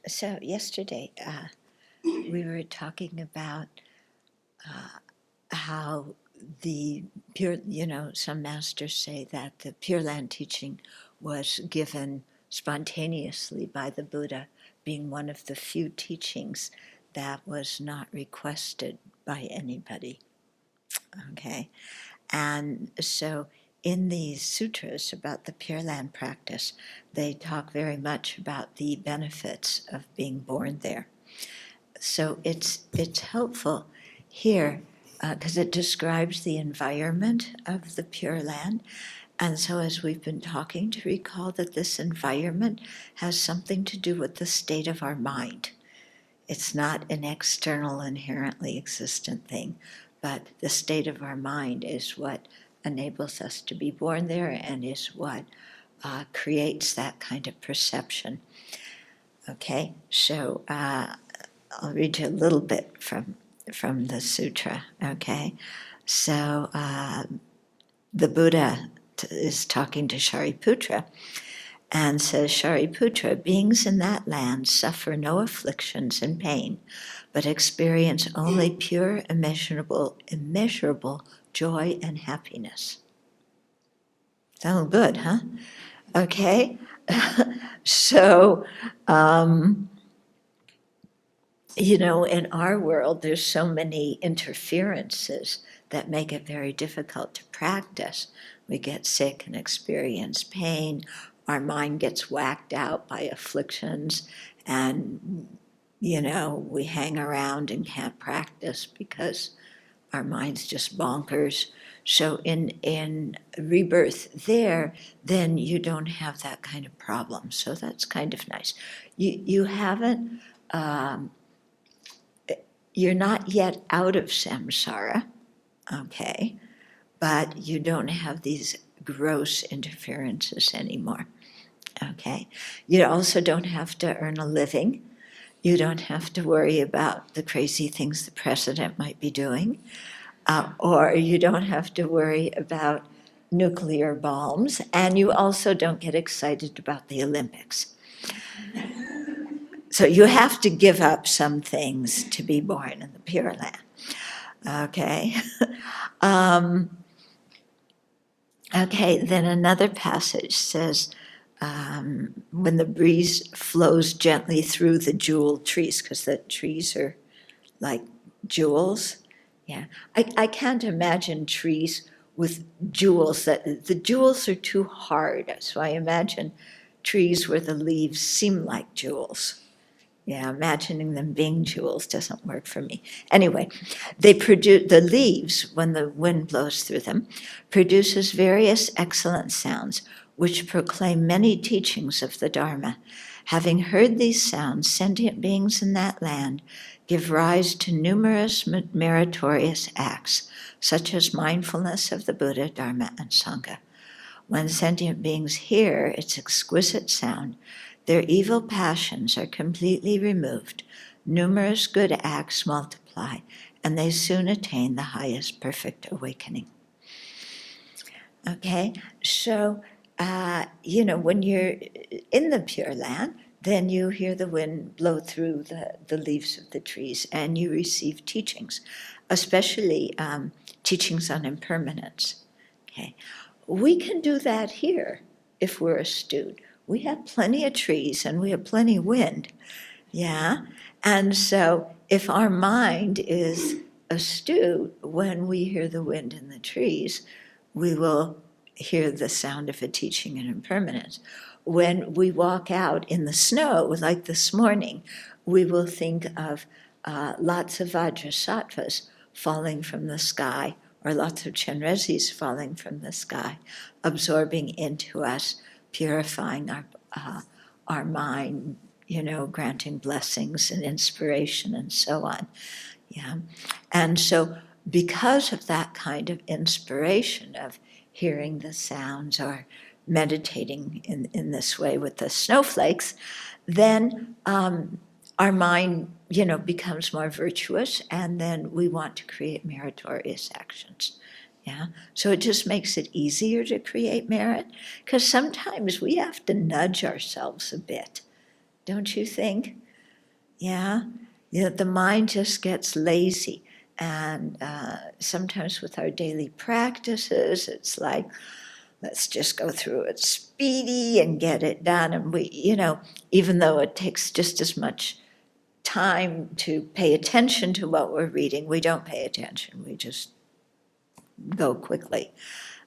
So yesterday we were talking about how the pure, some masters say that the Pure Land teaching was given spontaneously by the Buddha, being one of the few teachings that was not requested by anybody. Okay, and so in these sutras about the Pure Land practice, they talk very much about the benefits of being born there. So it's helpful here because it describes the environment of the Pure Land. And so, as we've been talking, to recall that this environment has something to do with the state of our mind. It's not an external, inherently existent thing, but the state of our mind is what enables us to be born there and is what creates that kind of perception. Okay, so I'll read you a little bit from the sutra. Okay, so the Buddha is talking to Shariputra and says, Shariputra, beings in that land suffer no afflictions and pain, but experience only pure, immeasurable joy and happiness. Sound good, huh? Okay, so. In our world, there's so many interferences that make it very difficult to practice. We get sick and experience pain. Our mind gets whacked out by afflictions, and, we hang around and can't practice because our mind's just bonkers. So in rebirth there, then you don't have that kind of problem. So that's kind of nice. You haven't... You're not yet out of samsara, okay, but you don't have these gross interferences anymore, okay? You also don't have to earn a living. You don't have to worry about the crazy things the president might be doing, or you don't have to worry about nuclear bombs, and you also don't get excited about the Olympics. So you have to give up some things to be born in the Pure Land. Okay. Okay, then another passage says, when the breeze flows gently through the jeweled trees, because the trees are like jewels. Yeah. I can't imagine trees with jewels, that the jewels are too hard. So I imagine trees where the leaves seem like jewels. Yeah, imagining them being jewels doesn't work for me. Anyway, they produce the leaves, when the wind blows through them, produces various excellent sounds which proclaim many teachings of the Dharma. Having heard these sounds, sentient beings in that land give rise to numerous meritorious acts, such as mindfulness of the Buddha, Dharma, and Sangha. When sentient beings hear its exquisite sound, their evil passions are completely removed, numerous good acts multiply, and they soon attain the highest perfect awakening. Okay, so, when you're in the Pure Land, then you hear the wind blow through the leaves of the trees, and you receive teachings, especially teachings on impermanence. Okay, we can do that here if we're astute. We have plenty of trees and we have plenty of wind, yeah? And so if our mind is astute, when we hear the wind in the trees, we will hear the sound of a teaching in impermanence. When we walk out in the snow, like this morning, we will think of lots of vajrasattvas falling from the sky, or lots of chenrezis falling from the sky, absorbing into us, purifying our mind, granting blessings and inspiration and so on. Yeah, and so because of that kind of inspiration of hearing the sounds or meditating in this way with the snowflakes, then our mind, becomes more virtuous, and then we want to create meritorious actions. Yeah, so it just makes it easier to create merit, because sometimes we have to nudge ourselves a bit, don't you think? Yeah, yeah, the mind just gets lazy. And sometimes with our daily practices, it's like, let's just go through it speedy and get it done. And we, even though it takes just as much time to pay attention to what we're reading, we don't pay attention. We just go quickly.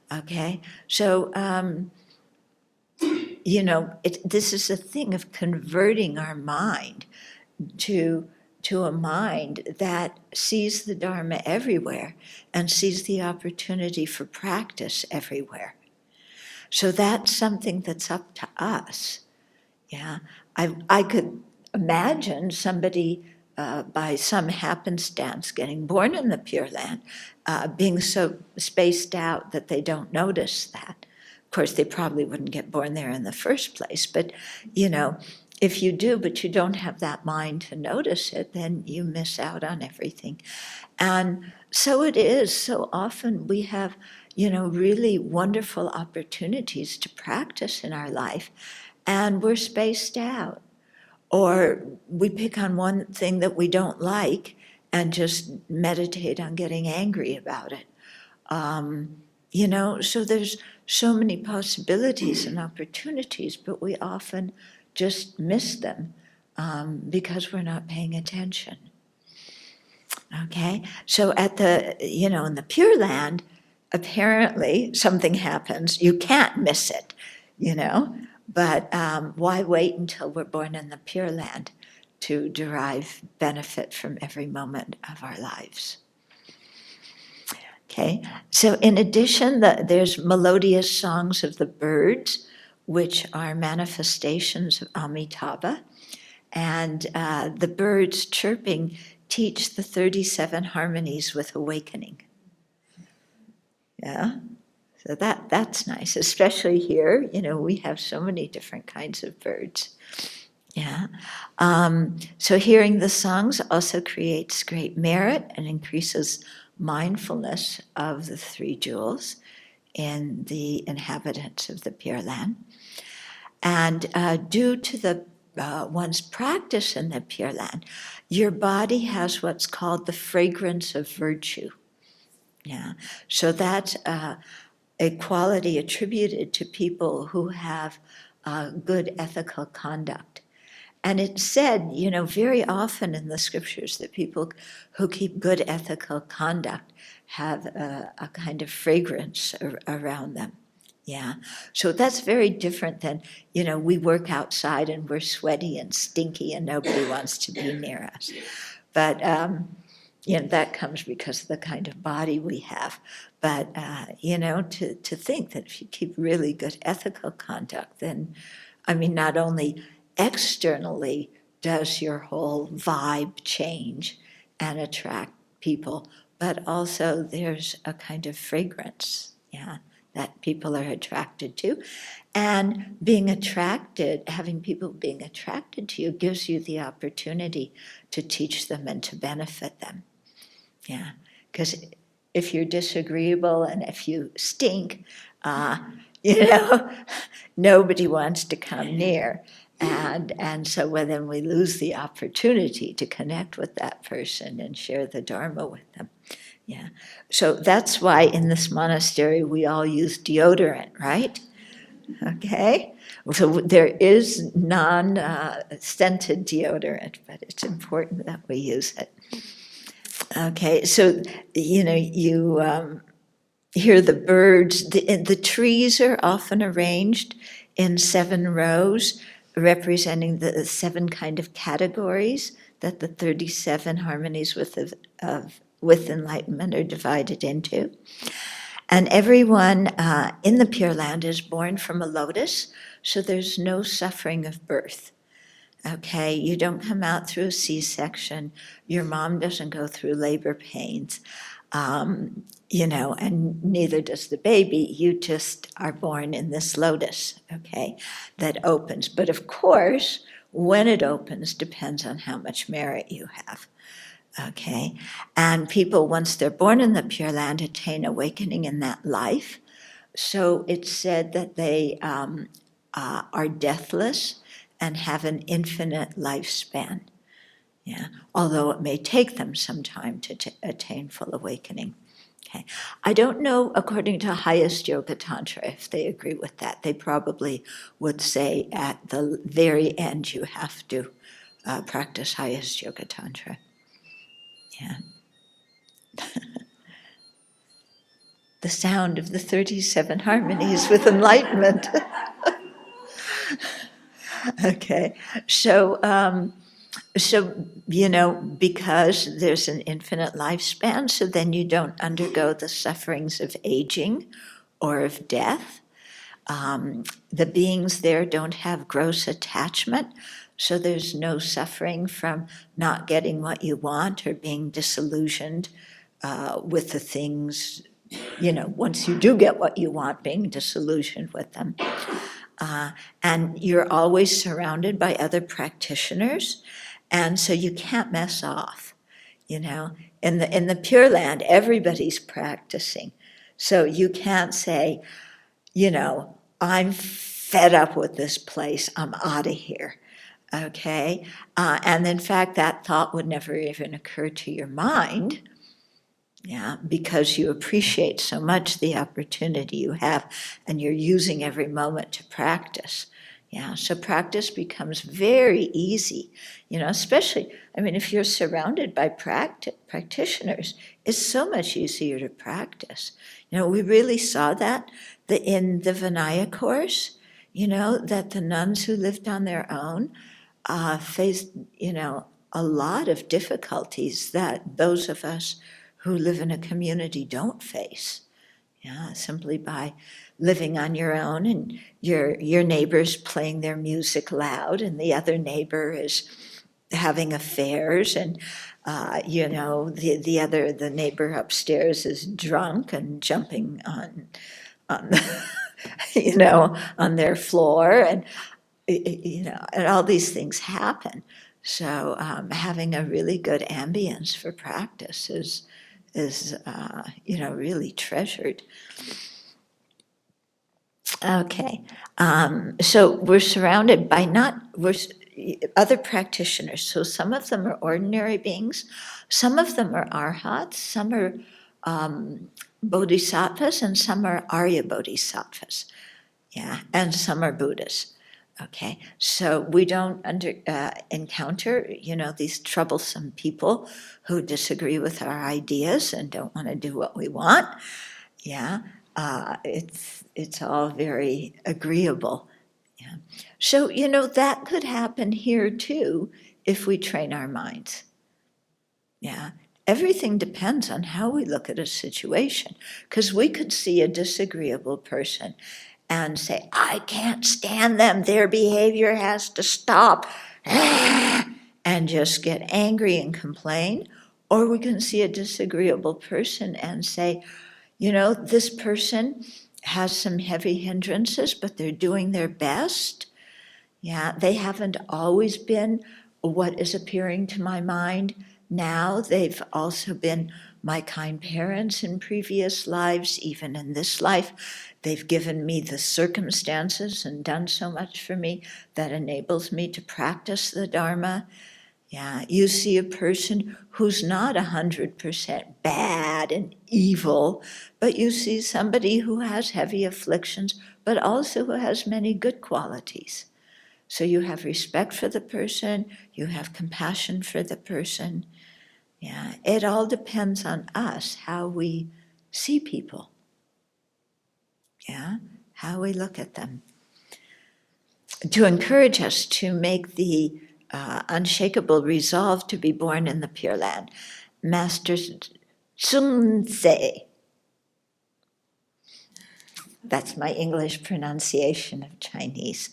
Okay? So, this is a thing of converting our mind to a mind that sees the Dharma everywhere and sees the opportunity for practice everywhere. So that's something that's up to us. Yeah, I could imagine somebody by some happenstance getting born in the Pure Land, being so spaced out that they don't notice that. Of course, they probably wouldn't get born there in the first place, but if you do, but you don't have that mind to notice it, then you miss out on everything. And so it is. So often we have, really wonderful opportunities to practice in our life, and we're spaced out. Or we pick on one thing that we don't like and just meditate on getting angry about it. So there's so many possibilities and opportunities, but we often just miss them because we're not paying attention. Okay, so in the Pure Land, apparently something happens. You can't miss it, but why wait until we're born in the Pure Land to derive benefit from every moment of our lives? Okay, so in addition, there's melodious songs of the birds, which are manifestations of Amitabha. And the birds chirping teach the 37 harmonies with awakening. Yeah, so that's nice, especially here. We have so many different kinds of birds. Yeah. So hearing the songs also creates great merit and increases mindfulness of the three jewels in the inhabitants of the Pure Land. And due to the one's practice in the Pure Land, your body has what's called the fragrance of virtue. Yeah, so that's a quality attributed to people who have good ethical conduct. And it's said, very often in the scriptures that people who keep good ethical conduct have a kind of fragrance around them. Yeah, so that's very different than, we work outside and we're sweaty and stinky and nobody wants to be near us. But, that comes because of the kind of body we have. But, to think that if you keep really good ethical conduct, then, not only externally does your whole vibe change and attract people, but also there's a kind of fragrance, that people are attracted to. And having people being attracted to you gives you the opportunity to teach them and to benefit them. Yeah, because if you're disagreeable and if you stink, nobody wants to come near. And so then we lose the opportunity to connect with that person and share the Dharma with them. Yeah. So that's why in this monastery we all use deodorant, right? Okay. So there is non-scented deodorant, but it's important that we use it. Okay. So, you hear the birds. The trees are often arranged in 7 rows, representing the 7 kind of categories that the 37 harmonies with enlightenment are divided into. And everyone in the Pure Land is born from a lotus, so there's no suffering of birth. Okay, you don't come out through a C-section. Your mom doesn't go through labor pains, and neither does the baby. You just are born in this lotus, okay, that opens. But of course, when it opens depends on how much merit you have. Okay, and people, once they're born in the Pure Land, attain awakening in that life. So it's said that they are deathless and have an infinite lifespan. Yeah, although it may take them some time to attain full awakening. Okay. I don't know, according to highest yoga tantra, if they agree with that. They probably would say at the very end you have to practice highest yoga tantra. Yeah. The sound of the 37 harmonies with enlightenment. Okay, so because there's an infinite lifespan, so then you don't undergo the sufferings of aging or of death. The beings there don't have gross attachment, so there's no suffering from not getting what you want or being disillusioned with the things, once you do get what you want, being disillusioned with them. And you're always surrounded by other practitioners, and so you can't mess off. In the Pure Land, everybody's practicing, so you can't say, I'm fed up with this place, I'm out of here. Okay, and in fact, that thought would never even occur to your mind. Yeah, because you appreciate so much the opportunity you have, and you're using every moment to practice. Yeah, so practice becomes very easy, especially, if you're surrounded by practitioners, it's so much easier to practice. We really saw that in the Vinaya course, that the nuns who lived on their own faced, a lot of difficulties that those of us who live in a community don't face. Yeah, simply by living on your own, and your neighbor's playing their music loud, and the other neighbor is having affairs, and the neighbor upstairs is drunk and jumping on on their floor, and and all these things happen. So having a really good ambience for practice is really treasured. Okay, so we're surrounded by other practitioners. So some of them are ordinary beings, some of them are arhats, some are bodhisattvas, and some are Arya bodhisattvas. Yeah, and some are Buddhas. Okay, so we don't encounter, these troublesome people who disagree with our ideas and don't want to do what we want. Yeah, it's all very agreeable. Yeah, so that could happen here too if we train our minds. Yeah, everything depends on how we look at a situation, because we could see a disagreeable person and say, I can't stand them, their behavior has to stop, and just get angry and complain. Or we can see a disagreeable person and say, this person has some heavy hindrances, but they're doing their best. Yeah, they haven't always been what is appearing to my mind now. They've also been my kind parents in previous lives, even in this life. They've given me the circumstances and done so much for me that enables me to practice the Dharma. Yeah, you see a person who's not 100% bad and evil, but you see somebody who has heavy afflictions, but also who has many good qualities. So you have respect for the person, you have compassion for the person. Yeah, it all depends on us, how we see people. Yeah, how we look at them. To encourage us to make the unshakable resolve to be born in the Pure Land, Master Sun Tse, that's my English pronunciation of Chinese,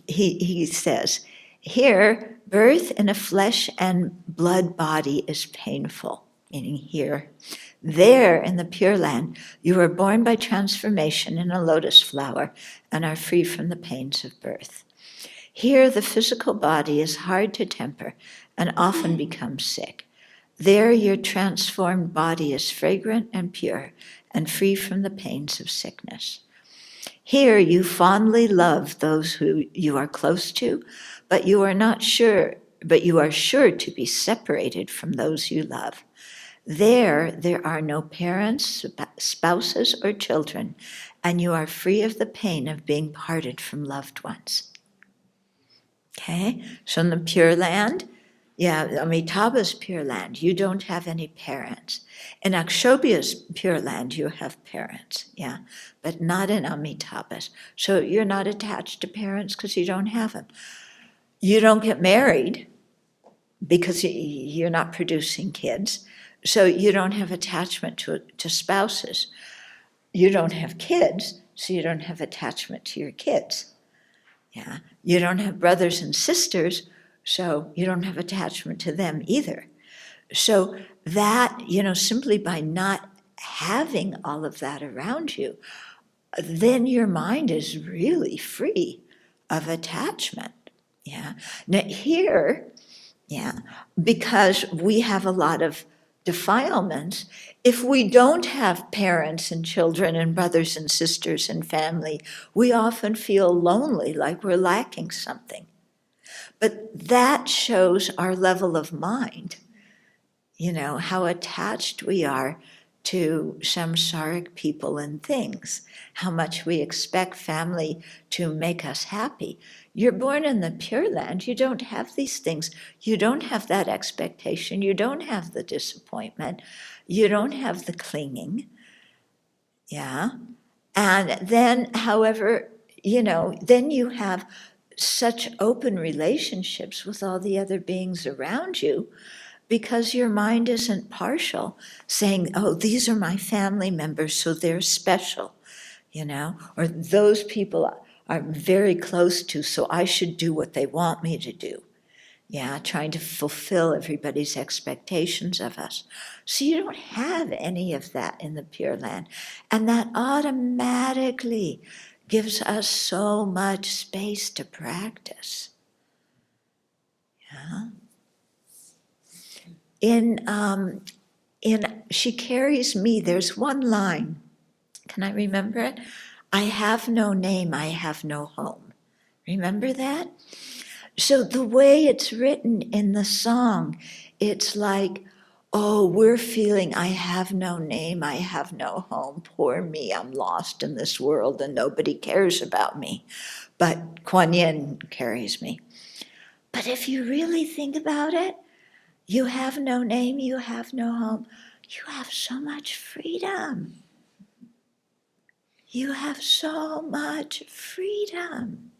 he says, here, birth in a flesh and blood body is painful, meaning here. There, in the Pure Land, you are born by transformation in a lotus flower and are free from the pains of birth. Here, the physical body is hard to temper and often becomes sick. There, your transformed body is fragrant and pure and free from the pains of sickness. Here, you fondly love those who you are close to, but you are not sure but you are sure to be separated from those you love. There are no parents, spouses, or children, and you are free of the pain of being parted from loved ones. Okay, so in the Pure Land, Amitabha's Pure Land, you don't have any parents. In Akshobhya's Pure Land, you have parents, but not in Amitabha's. So you're not attached to parents because you don't have them. You don't get married because you're not producing kids. So you don't have attachment to spouses. You don't have kids, so you don't have attachment to your kids. You don't have brothers and sisters, so you don't have attachment to them either. So that, simply by not having all of that around you, then your mind is really free of attachment. Now here, because we have a lot of defilements, if we don't have parents and children and brothers and sisters and family, we often feel lonely, like we're lacking something. But that shows our level of mind, how attached we are to samsaric people and things, how much we expect family to make us happy. You're born in the Pure Land, you don't have these things. You don't have that expectation, you don't have the disappointment, you don't have the clinging. And then, however, then you have such open relationships with all the other beings around you, because your mind isn't partial, saying, oh, these are my family members, so they're special, or those people I'm very close to, so I should do what they want me to do. Trying to fulfill everybody's expectations of us. So you don't have any of that in the Pure Land. And that automatically gives us so much space to practice. In She Carries Me, there's one line. Can I remember it? I have no name, I have no home. Remember that? So the way it's written in the song, it's like, oh, we're feeling, I have no name, I have no home, poor me, I'm lost in this world and nobody cares about me. But Kuan Yin carries me. But if you really think about it, you have no name, you have no home, you have so much freedom. You have so much freedom.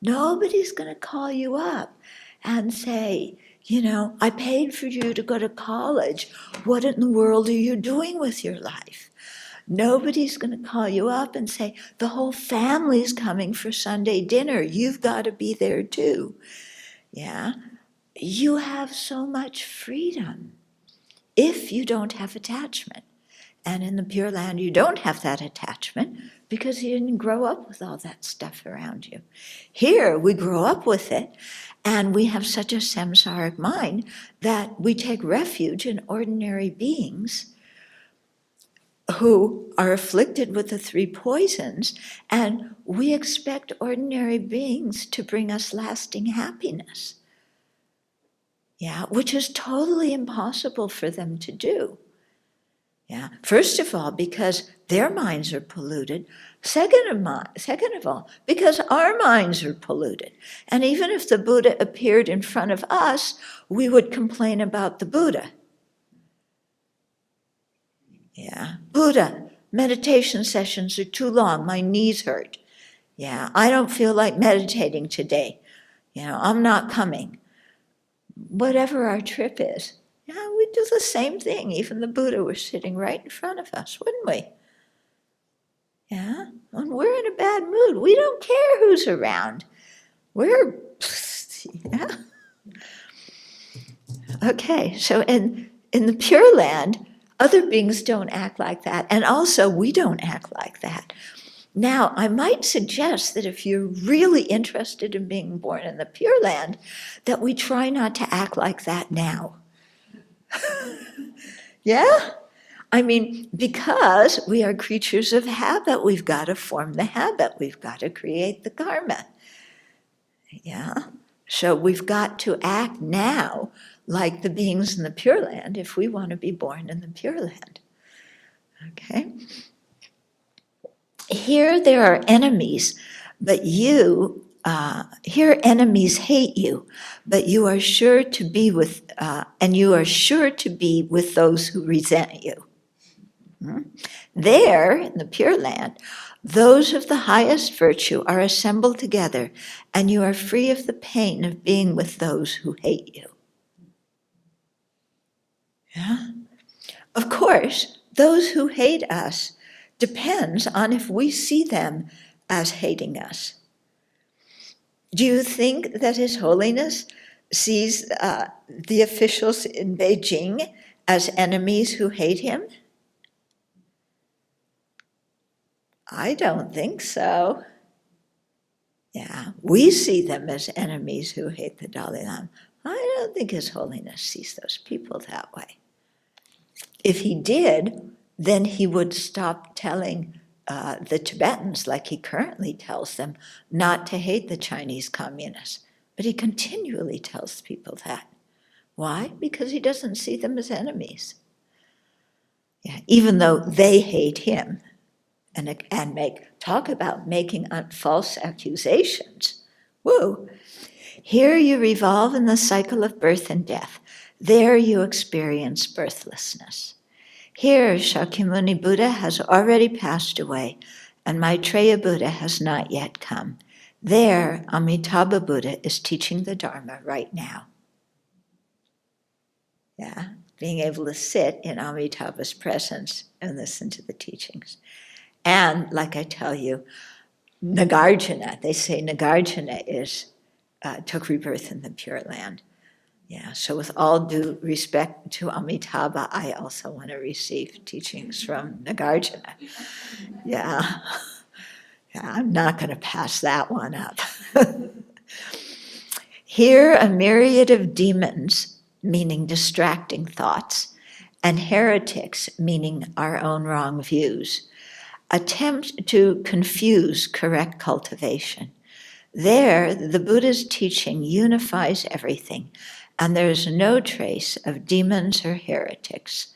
Nobody's going to call you up and say, I paid for you to go to college. What in the world are you doing with your life? Nobody's going to call you up and say, the whole family's coming for Sunday dinner. You've got to be there too. You have so much freedom if you don't have attachment. And in the Pure Land, you don't have that attachment because you didn't grow up with all that stuff around you. Here, we grow up with it, and we have such a samsaric mind that we take refuge in ordinary beings who are afflicted with the three poisons, and we expect ordinary beings to bring us lasting happiness. Which is totally impossible for them to do. First of all, because their minds are polluted. Second of all, because our minds are polluted. And even if the Buddha appeared in front of us, we would complain about the Buddha. Buddha, meditation sessions are too long, my knees hurt. I don't feel like meditating today. I'm not coming. Whatever our trip is. We'd do the same thing. Even the Buddha was sitting right in front of us, wouldn't we? When we're in a bad mood, we don't care who's around. We're, Okay, so in the Pure Land, other beings don't act like that, and also we don't act like that. Now, I might suggest that if you're really interested in being born in the Pure Land, that we try not to act like that now. Because we are creatures of habit, we've got to form the habit. We've got to create the karma. So we've got to act now like the beings in the Pure Land if we want to be born in the Pure Land. Okay? Here there are enemies, but here enemies hate you, but you are sure to be with, and you are sure to be with those who resent you. There, in the Pure Land, those of the highest virtue are assembled together, and you are free of the pain of being with those who hate you. Yeah? Of course, those who hate us depends on if we see them as hating us. Do you think that His Holiness sees the officials in Beijing as enemies who hate him? I don't think so. Yeah, we see them as enemies who hate the Dalai Lama. I don't think His Holiness sees those people that way. If he did, then he would stop telling the Tibetans, like he currently tells them, not to hate the Chinese communists. But he continually tells people that. Why? Because he doesn't see them as enemies. Yeah, even though they hate him and talk about making false accusations. Whoa. Here you revolve in the cycle of birth and death. There you experience birthlessness. Here Shakyamuni Buddha has already passed away, and Maitreya Buddha has not yet come. There Amitabha Buddha is teaching the Dharma right now. Yeah, being able to sit in Amitabha's presence and listen to the teachings. And like I tell you, Nagarjuna, they say Nagarjuna took rebirth in the Pure Land. Yeah, so with all due respect to Amitabha, I also want to receive teachings from Nagarjuna. Yeah, I'm not going to pass that one up. Here, a myriad of demons, meaning distracting thoughts, and heretics, meaning our own wrong views, attempt to confuse correct cultivation. There, the Buddha's teaching unifies everything, and there is no trace of demons or heretics,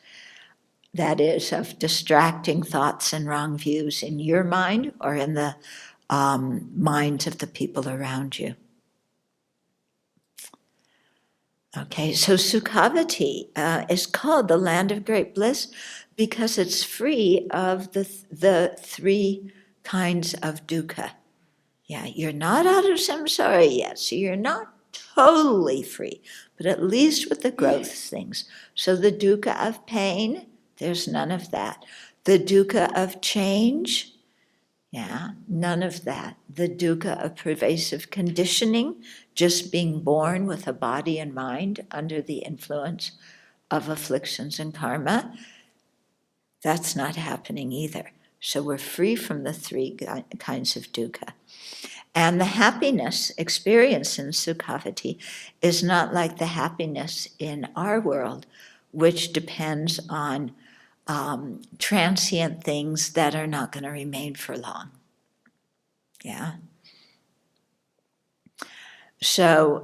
that is, of distracting thoughts and wrong views in your mind or in the minds of the people around you. Okay, so Sukhavati is called the land of great bliss because it's free of the three kinds of dukkha. Yeah, you're not out of samsara yet, so you're not totally free, but at least with the growth things. So the dukkha of pain, there's none of that. The dukkha of change, yeah, none of that. The dukkha of pervasive conditioning, just being born with a body and mind under the influence of afflictions and karma, that's not happening either. So we're free from the three kinds of dukkha. And the happiness experienced in Sukhavati is not like the happiness in our world, which depends on transient things that are not going to remain for long. Yeah. So,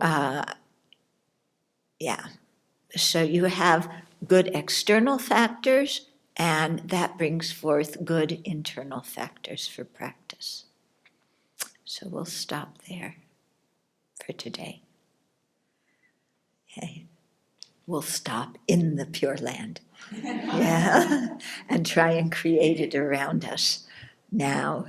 So you have good external factors, and that brings forth good internal factors for practice. So we'll stop there for today. Okay. We'll stop in the Pure Land. Yeah. And try and create it around us now.